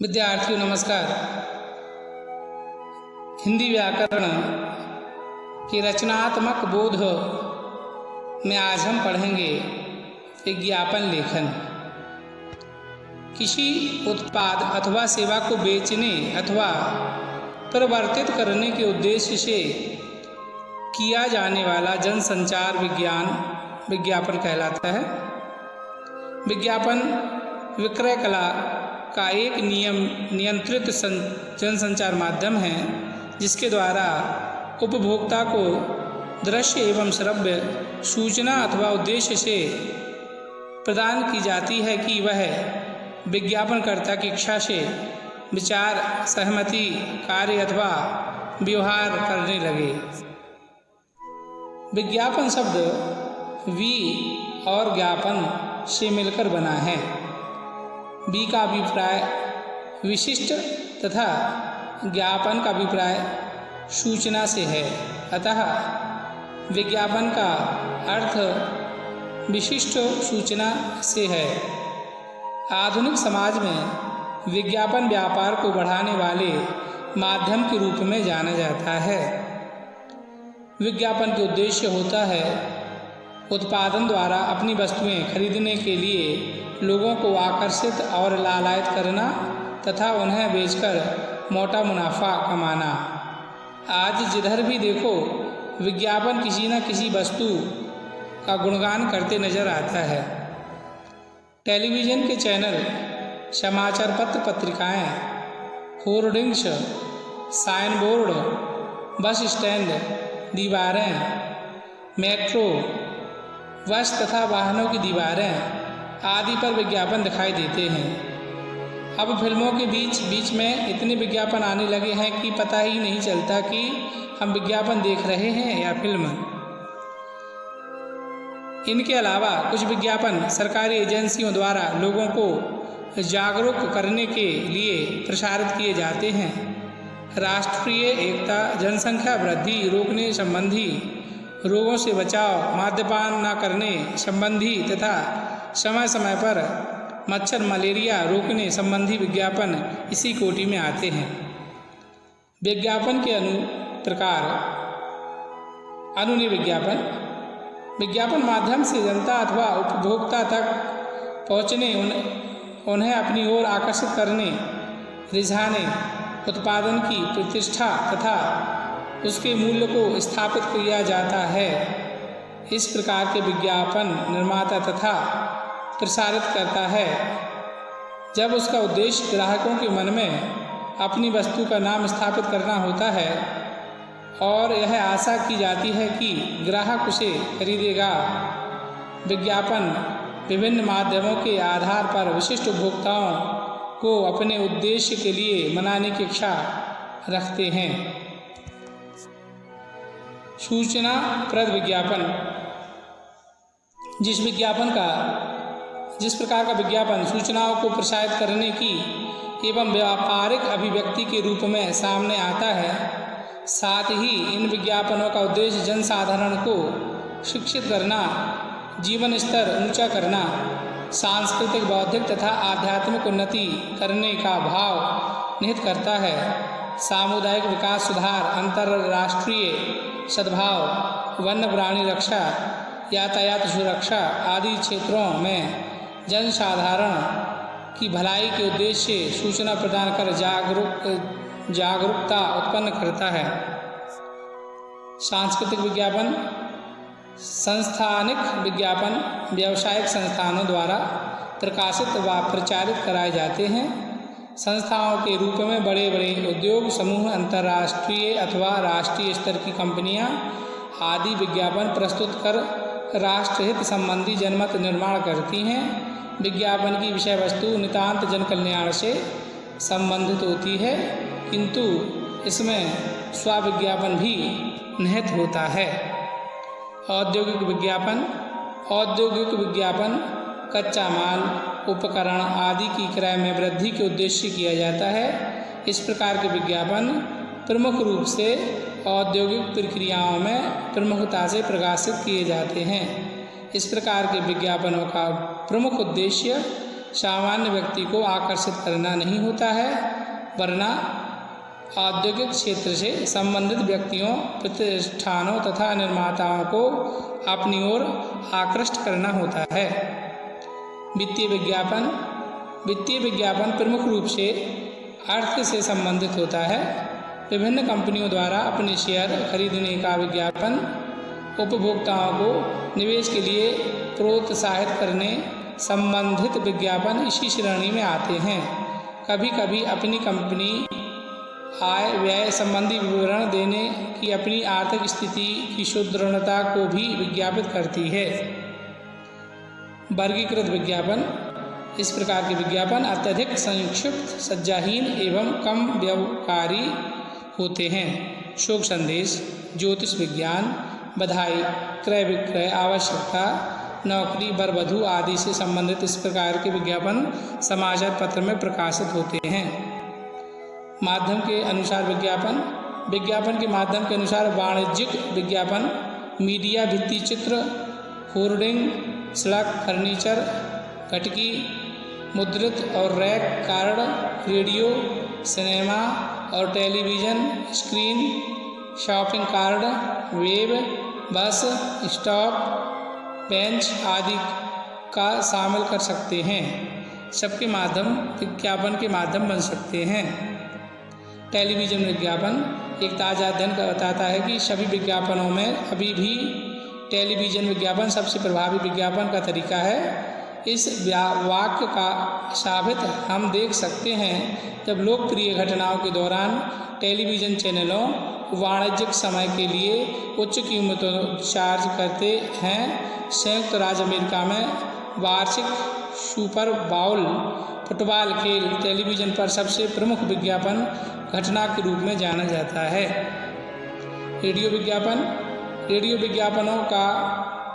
विद्यार्थियों नमस्कार। हिंदी व्याकरण की रचनात्मक बोध में आज हम पढ़ेंगे विज्ञापन लेखन। किसी उत्पाद अथवा सेवा को बेचने अथवा प्रवर्तित करने के उद्देश्य से किया जाने वाला जनसंचार विज्ञापन कहलाता है। विज्ञापन विक्रय कला का एक नियंत्रित जनसंचार माध्यम है जिसके द्वारा उपभोक्ता को दृश्य एवं श्रव्य सूचना अथवा उद्देश्य से प्रदान की जाती है कि वह विज्ञापनकर्ता की इच्छा से विचार, सहमति, कार्य अथवा व्यवहार करने लगे। विज्ञापन शब्द वि और ज्ञापन से मिलकर बना है। बी का अभिप्राय विशिष्ट तथा ज्ञापन का अभिप्राय सूचना से है। अतः विज्ञापन का अर्थ विशिष्ट सूचना से है। आधुनिक समाज में विज्ञापन व्यापार को बढ़ाने वाले माध्यम के रूप में जाना जाता है। विज्ञापन का उद्देश्य होता है उत्पादन द्वारा अपनी वस्तुएं खरीदने के लिए लोगों को आकर्षित और लालायित करना तथा उन्हें बेचकर मोटा मुनाफा कमाना। आज जिधर भी देखो विज्ञापन किसी न किसी वस्तु का गुणगान करते नजर आता है। टेलीविज़न के चैनल, समाचार पत्र पत्रिकाएं, hoardings, sign board, bus stand, दीवारें, मेट्रो, बस तथा वाहनों की दीवारें आदि पर विज्ञापन दिखाई देते हैं। अब फिल्मों के बीच में इतने विज्ञापन आने लगे हैं कि पता ही नहीं चलता कि हम विज्ञापन देख रहे हैं या फिल्म। इनके अलावा कुछ विज्ञापन सरकारी एजेंसियों द्वारा लोगों को जागरूक करने के लिए प्रसारित किए जाते हैं। राष्ट्रीय एकता, जनसंख्या वृद्धि रोकने संबंधी, रोगों से बचाव, मद्यपान न करने संबंधी तथा समय समय पर मच्छर मलेरिया रोकने संबंधी विज्ञापन इसी कोटि में आते हैं। विज्ञापन के प्रकार। अनुनीय विज्ञापन। विज्ञापन माध्यम से जनता अथवा उपभोक्ता तक पहुँचने, उन्हें अपनी ओर आकर्षित करने, रिझाने, उत्पादन की प्रतिष्ठा तथा उसके मूल्य को स्थापित किया जाता है। इस प्रकार के विज्ञापन निर्माता तथा प्रसारित करता है जब उसका उद्देश्य ग्राहकों के मन में अपनी वस्तु का नाम स्थापित करना होता है और यह आशा की जाती है कि ग्राहक उसे खरीदेगा। विज्ञापन विभिन्न माध्यमों के आधार पर विशिष्ट उपभोक्ताओं को अपने उद्देश्य के लिए मनाने की इच्छा रखते हैं। सूचनाप्रद विज्ञापन। जिस प्रकार का विज्ञापन सूचनाओं को प्रसारित करने की एवं व्यापारिक अभिव्यक्ति के रूप में सामने आता है, साथ ही इन विज्ञापनों का उद्देश्य जनसाधारण को शिक्षित करना, जीवन स्तर ऊंचा करना, सांस्कृतिक, बौद्धिक तथा आध्यात्मिक उन्नति करने का भाव निहित करता है। सामुदायिक विकास, सुधार, अंतर्राष्ट्रीय सद्भाव, वन्य प्राणी रक्षा, यातायात सुरक्षा आदि क्षेत्रों में जनसाधारण की भलाई के उद्देश्य से सूचना प्रदान कर जागरूकता उत्पन्न करता है। सांस्कृतिक विज्ञापन। संस्थानिक विज्ञापन व्यावसायिक संस्थानों द्वारा प्रकाशित व प्रचारित कराए जाते हैं। संस्थाओं के रूप में बड़े बड़े उद्योग समूह, अंतर्राष्ट्रीय अथवा राष्ट्रीय स्तर की कंपनियां आदि विज्ञापन प्रस्तुत कर राष्ट्रहित संबंधी जनमत निर्माण करती हैं। विज्ञापन की विषय वस्तु नितांत जन कल्याण से संबंधित होती है, किंतु इसमें स्वविज्ञापन भी निहित होता है। औद्योगिक विज्ञापन। औद्योगिक विज्ञापन कच्चा माल, उपकरण आदि की क्रय में वृद्धि के उद्देश्य से किया जाता है। इस प्रकार के विज्ञापन प्रमुख रूप से औद्योगिक प्रक्रियाओं में प्रमुखता से प्रकाशित किए जाते हैं। इस प्रकार के विज्ञापनों का प्रमुख उद्देश्य सामान्य व्यक्ति को आकर्षित करना नहीं होता है, वरना औद्योगिक क्षेत्र से संबंधित व्यक्तियों, प्रतिष्ठानों तथा निर्माताओं को अपनी ओर आकृष्ट करना होता है। वित्तीय विज्ञापन। वित्तीय विज्ञापन प्रमुख रूप से अर्थ से संबंधित होता है। विभिन्न कंपनियों द्वारा अपने शेयर खरीदने का विज्ञापन, उपभोक्ताओं को निवेश के लिए प्रोत्साहित करने संबंधित विज्ञापन इसी श्रेणी में आते हैं। कभी कभी अपनी कंपनी आय व्यय संबंधी विवरण देने की अपनी आर्थिक स्थिति की सुदृढ़ता को भी विज्ञापित करती है। वर्गीकृत विज्ञापन। इस प्रकार के विज्ञापन अत्यधिक संक्षिप्त, सज्जाहीन एवं कम व्यवहारी होते हैं। शुभ संदेश, ज्योतिष विज्ञान, बधाई, क्रय विक्रय, आवश्यकता, नौकरी, वर वधू आदि से संबंधित इस प्रकार के विज्ञापन समाचार पत्र में प्रकाशित होते हैं। माध्यम के अनुसार विज्ञापन। विज्ञापन के माध्यम के अनुसार वाणिज्यिक विज्ञापन, मीडिया भित्ति चित्र, होर्डिंग, सड़क, फर्नीचर, घटकी, मुद्रित और रैक कार्ड, रेडियो, सिनेमा और television screen, shopping card, web, bus stop, bench आदि का शामिल कर सकते हैं। सबके माध्यम विज्ञापन के माध्यम बन सकते हैं। टेलीविज़न विज्ञापन। एक ताज़ा अध्ययन बताता है कि सभी विज्ञापनों में अभी भी टेलीविज़न विज्ञापन सबसे प्रभावी विज्ञापन का तरीका है। इस वाक्य का साबित हम देख सकते हैं जब लोकप्रिय घटनाओं के दौरान टेलीविज़न चैनलों वाणिज्यिक समय के लिए उच्च कीमतों चार्ज करते हैं। संयुक्त राज्य अमेरिका में वार्षिक सुपर बाउल फुटबॉल खेल टेलीविज़न पर सबसे प्रमुख विज्ञापन घटना के रूप में जाना जाता है। रेडियो विज्ञापन। रेडियो विज्ञापनों का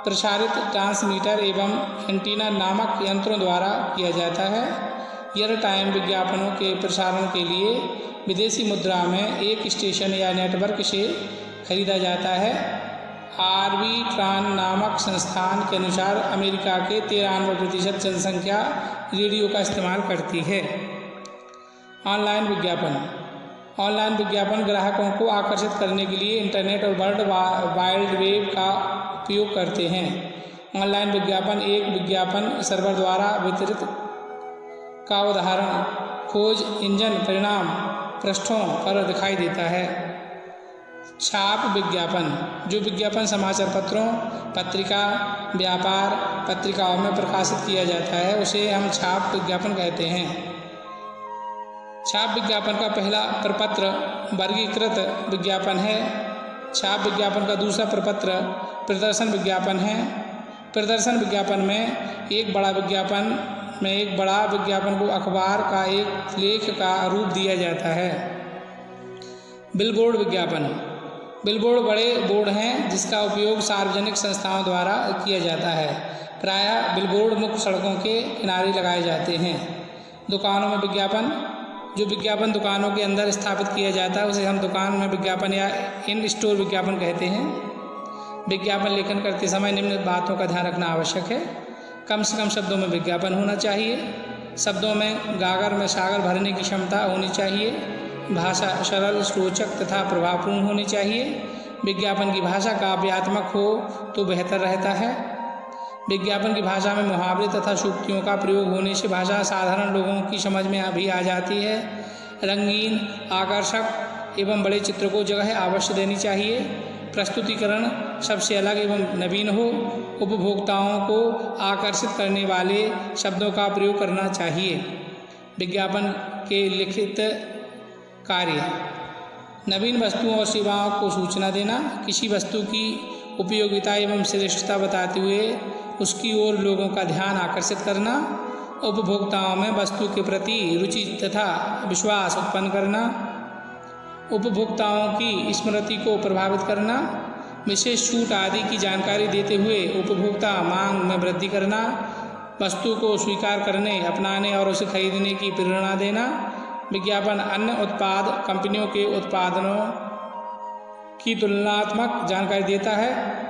प्रसारित ट्रांसमीटर एवं एंटीना नामक यंत्रों द्वारा किया जाता है। एयर टाइम विज्ञापनों के प्रसारण के लिए विदेशी मुद्रा में एक स्टेशन या नेटवर्क से खरीदा जाता है। आर्बिट्रान नामक संस्थान के अनुसार अमेरिका के 93% जनसंख्या रेडियो का इस्तेमाल करती है। ऑनलाइन विज्ञापन। ऑनलाइन विज्ञापन ग्राहकों को आकर्षित करने के लिए इंटरनेट और वर्ल्ड वाइड वेब का उपयोग करते हैं। ऑनलाइन विज्ञापन एक विज्ञापन सर्वर द्वारा वितरित का उदाहरण खोज इंजन परिणाम पृष्ठों पर दिखाई देता है। छाप विज्ञापन। जो विज्ञापन समाचार पत्रों, पत्रिका, व्यापार पत्रिकाओं में प्रकाशित किया जाता है उसे हम छाप विज्ञापन कहते हैं। छाप विज्ञापन का पहला प्रपत्र वर्गीकृत विज्ञापन है। छाप विज्ञापन का दूसरा प्रपत्र प्रदर्शन विज्ञापन है। प्रदर्शन विज्ञापन में एक बड़ा विज्ञापन को अखबार का एक लेख का रूप दिया जाता है। बिलबोर्ड विज्ञापन। बिलबोर्ड बड़े बोर्ड हैं जिसका उपयोग सार्वजनिक संस्थाओं द्वारा किया जाता है। प्रायः बिलबोर्ड मुख्य सड़कों के किनारे लगाए जाते हैं। दुकानों में विज्ञापन। जो विज्ञापन दुकानों के अंदर स्थापित किया जाता है उसे हम दुकान में विज्ञापन या इन स्टोर विज्ञापन कहते हैं। विज्ञापन लेखन करते समय निम्न बातों का ध्यान रखना आवश्यक है। कम से कम शब्दों में विज्ञापन होना चाहिए। शब्दों में गागर में सागर भरने की क्षमता होनी चाहिए। भाषा सरल, रोचक तथा प्रभावपूर्ण होनी चाहिए। विज्ञापन की भाषा काव्यात्मक हो तो बेहतर रहता है। विज्ञापन की भाषा में मुहावरे तथा सूक्तियों का प्रयोग होने से भाषा साधारण लोगों की समझ में भी आ जाती है। रंगीन, आकर्षक एवं बड़े चित्र को जगह अवश्य देनी चाहिए। प्रस्तुतिकरण सबसे अलग एवं नवीन हो। उपभोक्ताओं को आकर्षित करने वाले शब्दों का प्रयोग करना चाहिए। विज्ञापन के लिखित कार्य। नवीन वस्तुओं और सेवाओं को सूचना देना। किसी वस्तु की उपयोगिता एवं श्रेष्ठता बताते हुए उसकी ओर लोगों का ध्यान आकर्षित करना। उपभोक्ताओं में वस्तु के प्रति रुचि तथा विश्वास उत्पन्न करना। उपभोक्ताओं की स्मृति को प्रभावित करना। विशेष छूट आदि की जानकारी देते हुए उपभोक्ता मांग में वृद्धि करना। वस्तु को स्वीकार करने, अपनाने और उसे खरीदने की प्रेरणा देना। विज्ञापन अन्य उत्पाद कंपनियों के उत्पादों की तुलनात्मक जानकारी देता है।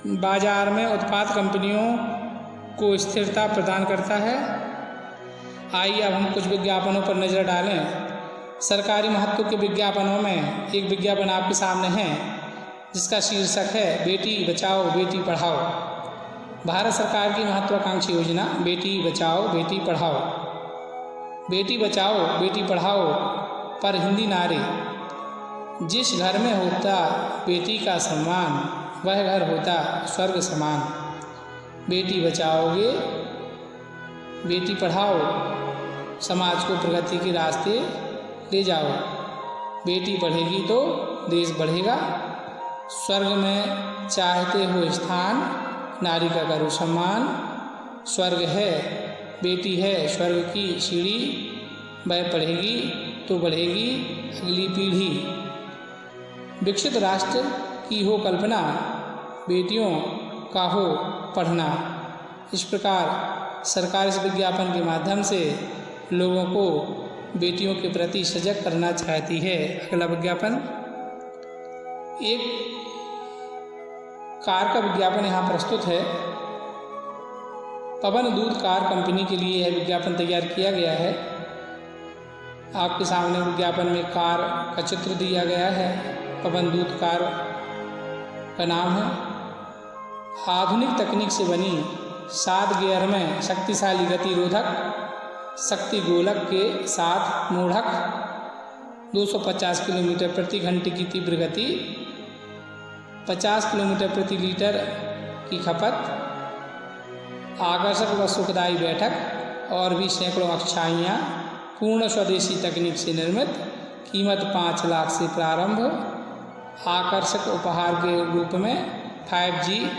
बाजार में उत्पाद कंपनियों को स्थिरता प्रदान करता है। आइए अब हम कुछ विज्ञापनों पर नज़र डालें। सरकारी महत्व के विज्ञापनों में एक विज्ञापन आपके सामने है जिसका शीर्षक है बेटी बचाओ बेटी पढ़ाओ। भारत सरकार की महत्वाकांक्षी योजना बेटी बचाओ बेटी पढ़ाओ। बेटी बचाओ बेटी पढ़ाओ पर हिंदी नारे, जिस घर में होता बेटी का सम्मान वह घर होता स्वर्ग समान। बेटी बचाओगे बेटी पढ़ाओ, समाज को प्रगति के रास्ते ले जाओ। बेटी पढ़ेगी तो देश बढ़ेगा, स्वर्ग में चाहते हो स्थान, नारी का करो सम्मान। स्वर्ग है बेटी है स्वर्ग की सीढ़ी, वह पढ़ेगी तो बढ़ेगी अगली पीढ़ी। विकसित राष्ट्र की हो कल्पना, बेटियों का हो पढ़ना। इस प्रकार सरकार इस विज्ञापन के माध्यम से लोगों को बेटियों के प्रति सजग करना चाहती है। अगला विज्ञापन, एक कार का विज्ञापन यहाँ प्रस्तुत है। पवन दूत कार कंपनी के लिए यह विज्ञापन तैयार किया गया है। आपके सामने विज्ञापन में कार का चित्र दिया गया है। पवन दूत कार का नाम है। आधुनिक तकनीक से बनी 7 गियर में शक्तिशाली गतिरोधक शक्ति गोलक के साथ मोड़क, 250 किलोमीटर प्रति घंटे की तीव्र गति, 50 किलोमीटर प्रति लीटर की खपत, आकर्षक व सुखदायी बैठक और भी सैकड़ों अच्छाइयाँ, पूर्ण स्वदेशी तकनीक से निर्मित, कीमत 5 लाख से प्रारंभ, आकर्षक उपहार के रूप में 5G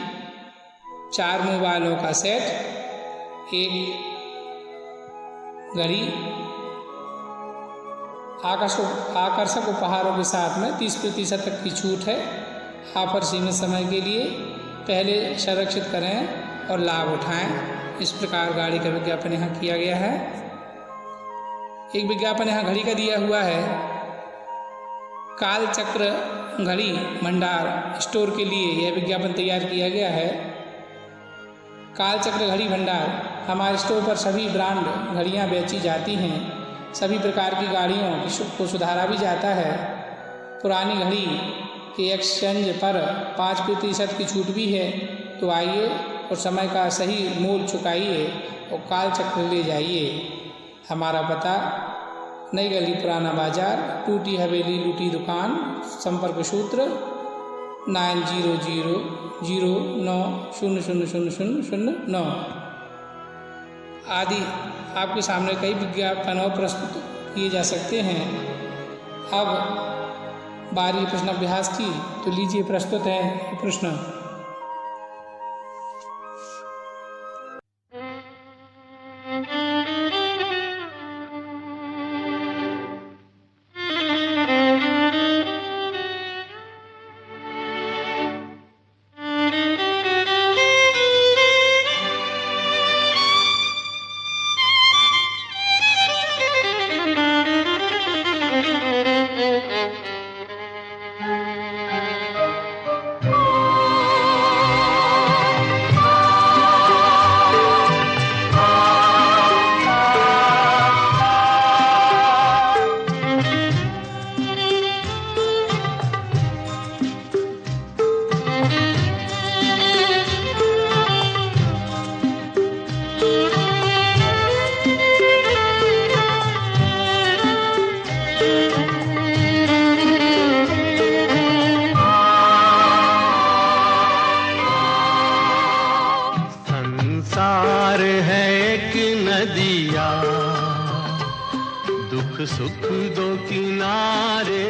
4 मोबाइलों का सेट, एक घड़ी, आकर्षक उपहारों के साथ में 30% तक की छूट है। ऑफर सीमित समय के लिए, पहले संरक्षित करें और लाभ उठाएं। इस प्रकार गाड़ी का विज्ञापन यहाँ किया गया है। एक विज्ञापन यहाँ घड़ी का दिया हुआ है। कालचक्र घड़ी भंडार स्टोर के लिए यह विज्ञापन तैयार किया गया है। कालचक्र घड़ी भंडार, हमारे स्टोर पर सभी ब्रांड घड़ियाँ बेची जाती हैं। सभी प्रकार की गाड़ियों को सुधारा भी जाता है। पुरानी घड़ी के एक्सचेंज पर 5% की छूट भी है। तो आइए और समय का सही मोल चुकाइए और कालचक्र ले जाइए। हमारा पता नई गली पुराना बाजार, टूटी हवेली लूटी दुकान, संपर्क सूत्र 900009000009 आदि। आपके सामने कई विज्ञापन प्रस्तुत किए जा सकते हैं। अब बारी प्रश्नाभ्यास की, तो लीजिए प्रस्तुत है प्रश्न। सुख दो किनारे